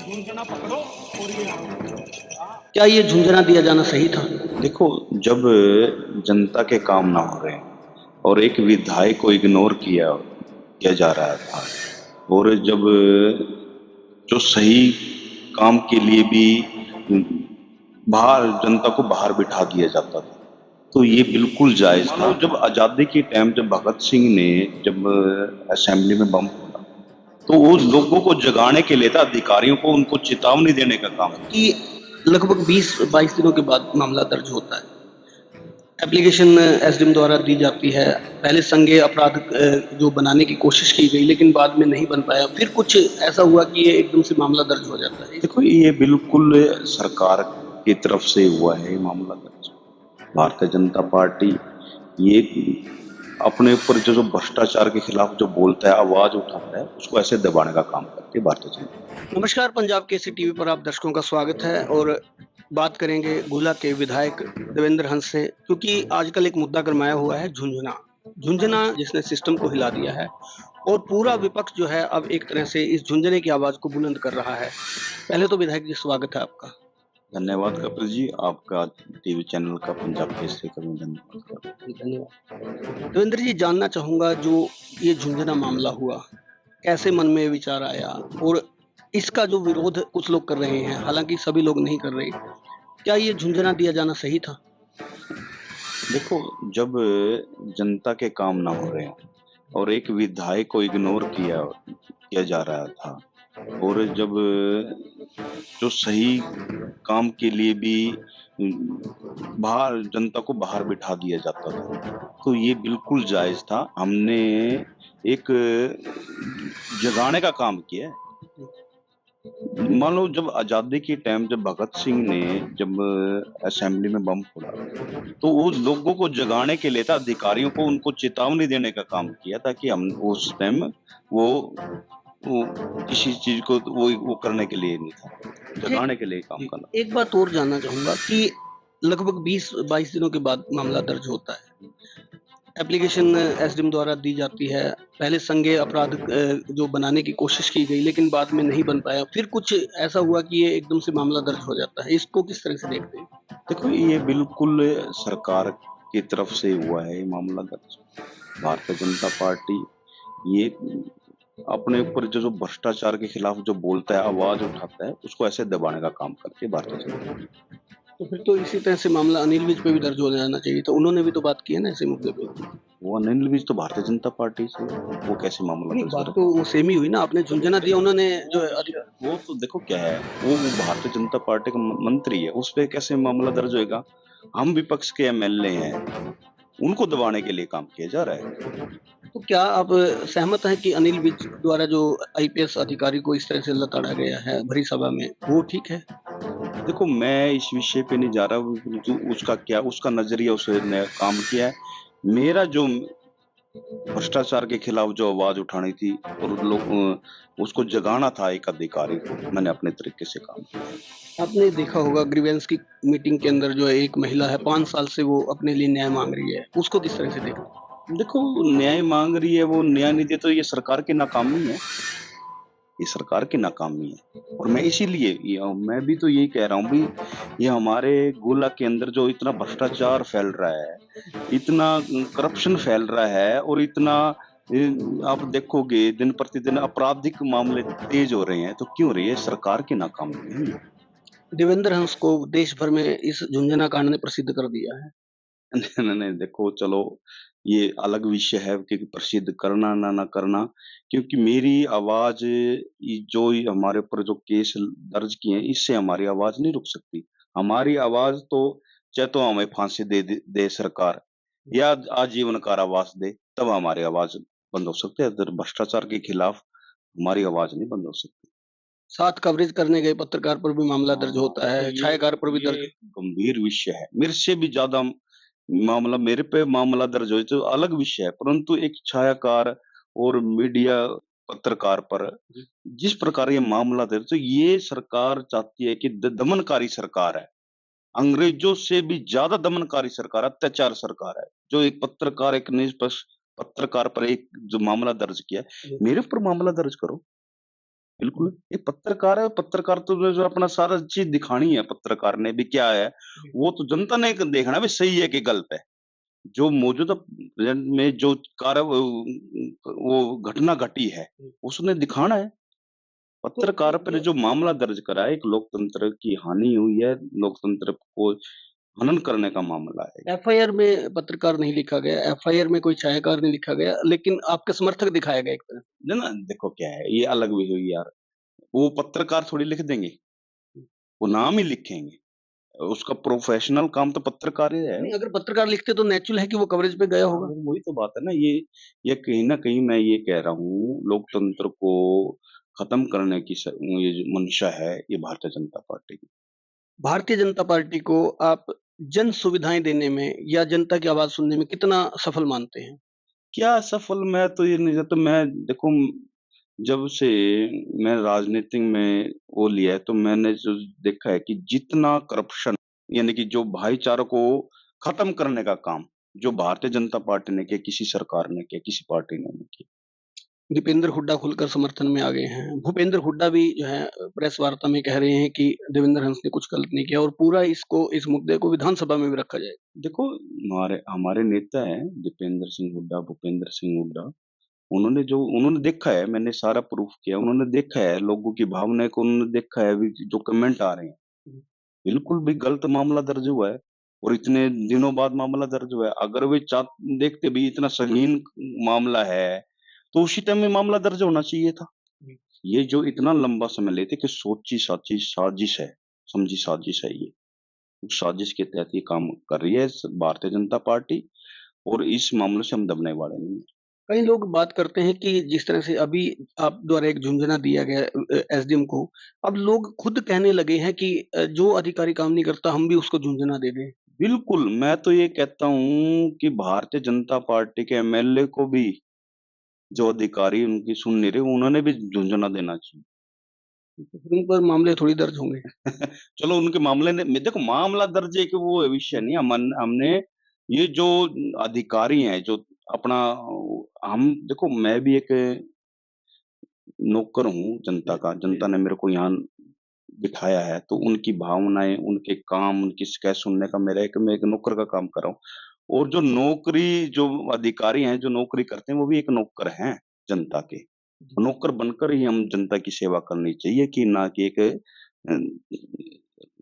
झुंझुना पकड़ो और ये आओ। क्या ये झुंझुना दिया जाना सही था? देखो, जब जनता के काम ना हो रहे हैं और एक विधायक को इग्नोर किया किया जा रहा था, और जब जो सही काम के लिए भी बाहर जनता को बाहर बिठा दिया जाता था, तो ये बिल्कुल जायज था। जब आजादी के टाइम जब भगत सिंह ने जब असेंबली में बम फोड़ा, तो वो लोगों को जगाने के लिए था, अधिकारियों को उनको चेतावनी देने का काम था। कि लगभग 20-22 दिनों के बाद मामला दर्ज होता है। एप्लीकेशन एसडीएम द्वारा दी जाती है। पहले संज्ञेय अपराध जो बनाने की कोशिश की गई, लेकिन बाद में नहीं बन पाया। फिर कुछ ऐसा हुआ कि ये एकदम से मामला दर्ज हो जाता है। देखो, ये बिल्कुल सरकार की तरफ से हुआ है ये मामला दर्ज। भारतीय जनता पार्टी ये अपने ऊपर जो भ्रष्टाचार के खिलाफ जो बोलता है, आवाज उठाता है, उसको ऐसे दबाने का काम करती है भारतीय जनता पार्टी। नमस्कार, पंजाब केसरी टीवी पर आप दर्शकों का स्वागत है और बात करेंगे गुला के विधायक देवेंद्र हंस से, क्योंकि आजकल एक मुद्दा गरमाया हुआ है झुंझुना। झुंझुना जिसने सिस्टम को हिला दिया है और पूरा विपक्ष जो है अब एक तरह से इस झुंझुने की आवाज को बुलंद कर रहा है। पहले तो विधायक जी स्वागत है आपका। धन्यवाद कपिल जी, आपका टीवी चैनल का पंजाब केसरी का भी धन्यवाद करता हूं। धन्यवाद। देवेंद्र जी, जानना चाहूंगा जो ये झुंझुना मामला हुआ, कैसे मन में विचार आया और इसका जो विरोध कुछ लोग कर रहे हैं, हालांकि सभी लोग नहीं कर रहे। क्या ये झुंझुना दिया जाना सही था? देखो, जब जनता के काम ना हो रहे हैं और एक विधायक को इग्नोर किया किया जा रहा था, और जब जो सही काम के लिए भी बाहर जनता को बाहर बिठा दिया जाता था, तो ये बिल्कुल जायज था। हमने एक जगाने का काम किया है। मान लो, जब आजादी के टाइम जब भगत सिंह ने जब असेंबली में बम फोड़ा, तो वो लोगों को जगाने के लिए था, अधिकारियों को उनको चेतावनी देने का काम किया था कि हम उस टाइम वो वो किसी चीज को वो करने के लिए नहीं था, जगाने के लिए काम करना। एक बात और जानना चाहूंगा कि लगभग 20-22 दिनों के बाद मामला दर्ज होता है। एप्लीकेशन एसडीएम द्वारा दी जाती है। पहले संज्ञेय अपराध जो बनाने की कोशिश की गई, लेकिन बाद में नहीं बन पाया। फिर कुछ ऐसा हुआ कि ये एकदम से मामला दर्ज हो जाता है। इसको किस तरह से देखते हैं? देखो, ये बिल्कुल सरकार की तरफ से हुआ है ये मामला दर्ज। भारतीय जनता पार्टी ये अपने ऊपर जो भ्रष्टाचार के खिलाफ जो बोलता है, आवाज उठाता है, उसको ऐसे दबाने का काम करती है भारतीय जनता पार्टी। तो फिर तो इसी तरह से मामला अनिल विज पे भी दर्ज हो जाना चाहिए। तो उन्होंने भी तो बात की है ना ऐसे मुद्दे पे। वो अनिल विज तो भारतीय जनता पार्टी से, वो कैसे मामला नहीं, दर्ज बात करें? तो वो सेम ही हुई ना। आपने झुंझुना दिया, उन्होंने जो वो तो देखो क्या है, वो भारतीय जनता पार्टी का मंत्री है, उस पे कैसे मामला दर्ज होएगा? हम विपक्ष के एमएलए हैं, उनको दबाने के लिए काम किया जा रहा है। तो क्या आप सहमत हैं कि अनिल विज द्वारा जो आईपीएस अधिकारी को इस तरह से लताड़ा गया है भरी सभा में, वो ठीक है? देखो, मैं इस विषय पे नहीं जा रहा हूँ, जो उसका क्या उसका नजरिया, उसने काम किया है। मेरा जो भ्रष्टाचार के खिलाफ जो आवाज उठानी थी और उसको जगाना था एक अधिकारी को, मैंने अपने तरीके से काम किया। आपने देखा होगा ग्रीवेंस की मीटिंग के अंदर जो है एक महिला है, 5 साल से वो अपने लिए न्याय मांग रही है। उसको किस तरह से देखते हैं? देखो, न्याय मांग रही है, वो न्याय नहीं दे, तो ये सरकार की नाकामी है। ये सरकार की नाकामी है, और मैं इसीलिए मैं भी तो यही कह रहा हूँ भी, ये हमारे गोला के अंदर जो इतना भ्रष्टाचार फैल रहा है, इतना करप्शन फैल रहा है, और इतना आप देखोगे दिन प्रतिदिन आपराधिक मामले तेज हो रहे हैं, तो क्यों रही है? सरकार की नाकामी है ये। देवेंद्र हंस को देश भर में इस झुंझुना कांड ने प्रसिद्ध कर दिया है। नहीं, नहीं, नहीं, देखो चलो, ये अलग विषय है कि प्रसिद्ध करना ना करना, क्योंकि मेरी आवाज जो ये हमारे ऊपर जो केस दर्ज किए हैं, इससे हमारी आवाज नहीं रुक सकती। हमारी आवाज तो चाहे तो हमें फांसी दे सरकार, या आजीवन कारावास दे, तब हमारी आवाज बंद हो सकती है। अगर भ्रष्टाचार के खिलाफ हमारी आवाज नहीं बंद हो सकती। साथ कवरेज करने गए पत्रकार पर भी मामला दर्ज होता है, तो छायाकार पर भी दर्ज। ये गंभीर विषय है। मेरे से भी ज्यादा मामला मेरे पे मामला दर्ज हो तो अलग विषय है, परंतु एक छायाकार और मीडिया पत्रकार पर जिस प्रकार ये मामला दर्ज, तो ये सरकार चाहती है कि दमनकारी सरकार है, अंग्रेजों से भी ज्यादा दमनकारी सरकार, अत्याचार सरकार है, जो एक पत्रकार, एक निष्पक्ष पत्रकार पर एक जो मामला दर्ज किया है, मेरे ऊपर मामला दर्ज करो। बिल्कुल, एक पत्रकार है, पत्रकार तो जो अपना सारा चीज़ दिखानी है पत्रकार ने भी क्या है, वो तो जनता ने क देखना है भी सही है कि गलत है। जो मौजूदा प्रेज़ेंट में जो कार्य वो घटना घटी है, उसने दिखाना है। पत्रकार पर जो मामला दर्ज करा है, एक लोकतंत्र की हानि हुई है, लोकतंत्र को हनन करने का मामला है। एफआईआर में पत्रकार नहीं लिखा गया, एफआईआर में कोई छायाकार नहीं लिखा गया, लेकिन आपके समर्थक दिखाया गया एक तरह है ना? देखो क्या है, ये अलग भी हुई यार। वो पत्रकार थोड़ी लिख देंगे, वो नाम ही लिखेंगे। उसका प्रोफ़ेशनल काम तो पत्रकार ही है। नहीं, अगर पत्रकार लिखते तो नेचुरल है कि वो कवरेज पे गया हाँ, होगा। वही तो बात है ना, ये कहीं न कहीं मैं ये कह रहा हूँ, लोकतंत्र को खत्म करने की ये जो मंशा है, ये भारतीय जनता पार्टी की। भारतीय जनता पार्टी को आप जन सुविधाएँ देने में या जनता की आवाज़ सुनने में कितना सफल मानते हैं? क्या सफल मैं तो ये नहीं जानता मैं देखो जब से मैं राजनीति में वो लिया है, तो मैंने जो देखा है कि जितना करप्शन यानी कि जो भाईचारा को खत्म करने का काम, जो भारतीय जनता पार्टी ने किया, किसी सरकार ने किया, किसी पार्टी ने नहीं किया। दीपेंद्र हुड्डा खुलकर समर्थन में आ गए हैं। भूपेंद्र हुड्डा भी जो है प्रेस वार्ता में कह रहे हैं कि देवेंद्र हंस ने कुछ गलत नहीं किया और पूरा इस मुद्दे को विधानसभा में भी रखा जाए। देखो, हमारे हमारे नेता हैं दीपेंद्र सिंह हुड्डा, भूपेंद्र सिंह हुड्डा, उन्होंने देखा है, मैंने सारा प्रूफ किया, उन्होंने देखा है लोगों की भावना को उन्होंने देखा है अभी जो कमेंट आ रहे हैं, बिल्कुल भी गलत मामला दर्ज हुआ है और इतने दिनों बाद मामला दर्ज हुआ है। अगर वे देखते भी इतना संगीन मामला है, तो उसी टाइम में मामला दर्ज होना चाहिए था। ये जो इतना लंबा समय लेते कि सोची-साची साजिश है, समझी साजिश है ये। उस साजिश के तहत ये काम कर रही है भारतीय जनता पार्टी और इस मामले से हम दबने वाले नहीं हैं। कई लोग बात करते हैं कि जिस तरह से अभी आप द्वारा एक झुंझुना दिया गया एसडीएम को, अब लोग खुद कहने लगे हैं कि जो अधिकारी काम नहीं करता हम भी उसको झुंझुना दे दें। बिल्कुल, मैं तो ये कहता हूँ कि भारतीय जनता पार्टी के एमएलए को भी जो अधिकारी उनकी सुन नहीं रहे, उन्होंने भी झुंझुना देना चाहिए। तो फिर उन पर मामले थोड़ी दर्ज होंगे। चलो उनके मामले ने देखो मामला दर्ज है कि वो विषय नहीं हमने ये जो अधिकारी हैं जो अपना हम देखो मैं भी एक नौकर हूँ जनता का, जनता ने मेरे को यहाँ बिठाया है, तो उनकी भावनाएँ, उनके काम, उनकी शिकायत सुनने का मैं एक नौकर का काम कर रहा हूँ। और जो अधिकारी हैं, जो नौकरी करते हैं, वो भी एक नौकर हैं जनता के। नौकर बनकर ही हम जनता की सेवा करनी चाहिए कि ना कि एक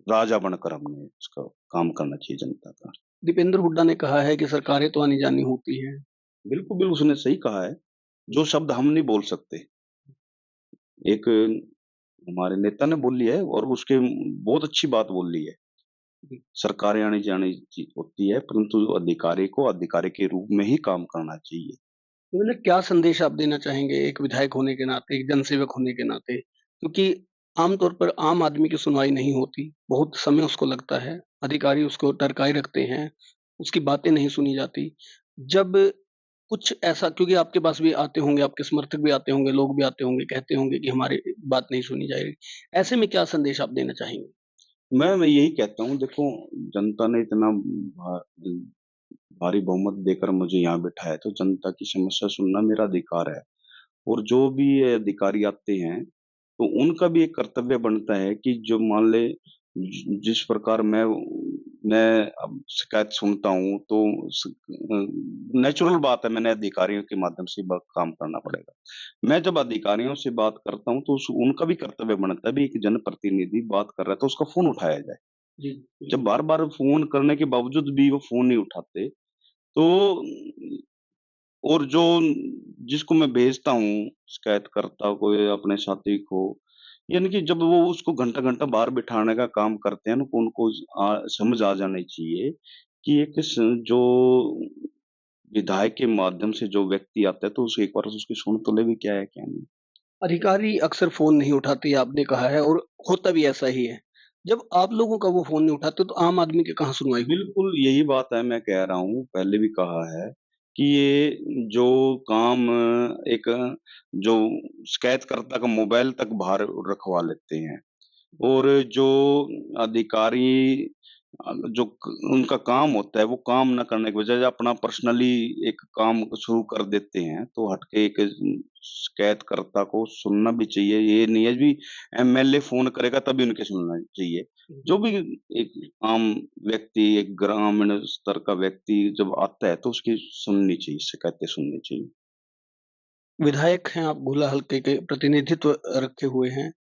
राजा बनकर हमने उसका काम करना चाहिए जनता का। दीपेंद्र हुड्डा ने कहा है कि सरकारें तो आनी-जानी होती हैं। बिल्कुल, बिल्कुल उसने सही कहा है, जो शब्द हम नहीं बोल सकते। एक हमारे नेता ने बोली है और उसके बहुत अच्छी बात बोली है। सरकारें आनी-जानी होती है, परंतु अधिकारी को अधिकारी के रूप में ही काम करना चाहिए। तो मतलब क्या संदेश आप देना चाहेंगे एक विधायक होने के नाते, एक जनसेवक होने के नाते? क्योंकि आम तौर पर आम आदमी की सुनवाई नहीं होती, बहुत समय उसको लगता है, अधिकारी उसको टरकाए रखते हैं, उसकी बातें नहीं सुनी जाती। जब कुछ ऐसा क्योंकि आपके पास भी आते होंगे, आपके समर्थक भी आते होंगे, लोग भी आते होंगे, कहते होंगे कि हमारी बात नहीं सुनी जाएगी। ऐसे में क्या संदेश आप देना चाहेंगे? मैं यही कहता हूँ देखो जनता ने इतना भा भारी बहुमत देकर मुझे यहाँ बिठाया है, तो जनता की समस्या सुनना मेरा अधिकार है। और जो भी ये अधिकारी आते हैं, तो उनका भी एक कर्तव्य बनता है कि जो मान ले जिस प्रकार मैं अब शिकायत सुनता हूँ तो नेचुरल बात है मैंने अधिकारियों के माध्यम से काम करना पड़ेगा। मैं जब अधिकारियों से बात करता हूँ तो उनका भी कर्तव्य बनता है भी एक जनप्रतिनिधि बात कर रहा है तो उसका फ़ोन उठाया जाए। जी, जब बिल्कुल। बार-बार फ़ोन करने के बावजूद भी वो फ़ोन नहीं उठाते, तो और जो जिसको मैं भेजता हूँ, शिकायतकर्ता को या अपने साथी को, यानी कि जब वो उसको घंटा-घंटा बाहर बिठाने का काम करते हैं ना, तो उनको समझ आ जानी चाहिए कि एक जो विधायक के माध्यम से जो व्यक्ति आता है, तो उसे एक बार उसकी सुन तो ले भी क्या है, क्या नहीं। अधिकारी अक्सर फ़ोन नहीं उठाते, ये आपने कहा है और होता भी ऐसा ही है। जब आप लोगों का वो फ़ोन नहीं उठाते, तो आम आदमी की कहाँ सुनवाई होगी? बिल्कुल, यही बात है मैं कह रहा हूँ, पहले भी कहा है कि ये जो काम एक जो शिकायतकर्ता का मोबाइल तक बाहर रखवा लेते हैं और जो अधिकारी जो उनका काम होता है वो काम ना करने की बजाय अपना पर्सनली एक काम शुरू कर देते हैं, तो हट के एक शिकायतकर्ता को सुनना भी चाहिए। ये नहीं है भी एमएलए फोन करेगा तभी उनके सुनना चाहिए। जो भी एक आम व्यक्ति, एक ग्रामीण स्तर का व्यक्ति जब आता है तो उसकी सुननी चाहिए, शिकायतें सुननी चाहिए। विधायक हैं आप, गोला हल्के के प्रतिनिधित्व रखे हुए हैं।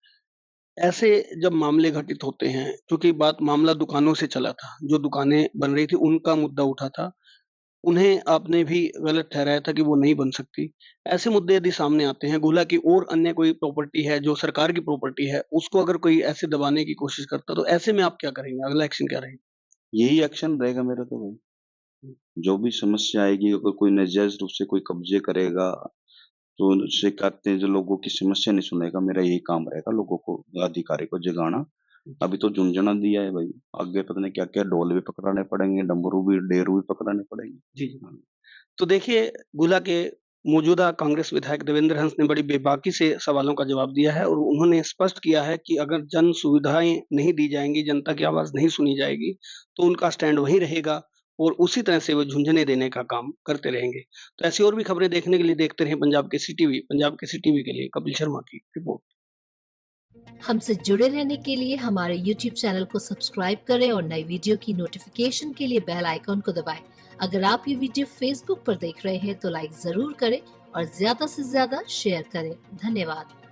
ऐसे जब मामले घटित होते हैं, क्योंकि मामला दुकानों से चला था, जो दुकानें बन रही थी उनका मुद्दा उठा था, उन्हें आपने भी गलत ठहराया था कि वो नहीं बन सकती। ऐसे मुद्दे यदि सामने आते हैं, गोला की और अन्य कोई प्रॉपर्टी है जो सरकार की प्रॉपर्टी है, उसको अगर कोई ऐसे दबाने की कोशिश करता, तो ऐसे में आप क्या करेंगे? अगला एक्शन क्या रहेगा? यही एक्शन रहेगा मेरा तो भाई। जो भी समस्या आएगी, अगर कोई नाजायज रूप से कोई कब्जे करेगा, तो शिकायतें जो लोगों की समस्या नहीं सुनेगा, मेरा यही काम रहेगा लोगों को, अधिकारी को जगाना। अभी तो झुंझुनू दिया है भाई, आगे पता नहीं क्या-क्या ढोल भी पकड़ाने पड़ेंगे, डमरू भी, डेरू भी पकड़ाने पड़ेंगे। जी, जी। तो देखिए, गुला के मौजूदा कांग्रेस विधायक देवेंद्र हंस ने बड़ी बेबाकी से सवालों का जवाब दिया है और उन्होंने स्पष्ट किया है कि अगर जन सुविधाएँ नहीं दी जाएँगी, जनता की आवाज़ नहीं सुनी जाएगी, तो उनका स्टैंड वही रहेगा और उसी तरह से वो झुंझुने देने का काम करते रहेंगे। तो ऐसी और भी खबरें देखने के लिए देखते रहें पंजाब केसरी टीवी। पंजाब केसरी टीवी के लिए कपिल शर्मा की रिपोर्ट। हमसे जुड़े रहने के लिए हमारे YouTube चैनल को सब्सक्राइब करें और नई वीडियो की नोटिफिकेशन के लिए बेल आइकॉन को दबाएं। अगर आप ये वीडियो Facebook पर देख रहे हैं तो लाइक जरूर करें और ज्यादा से ज्यादा शेयर करें। धन्यवाद।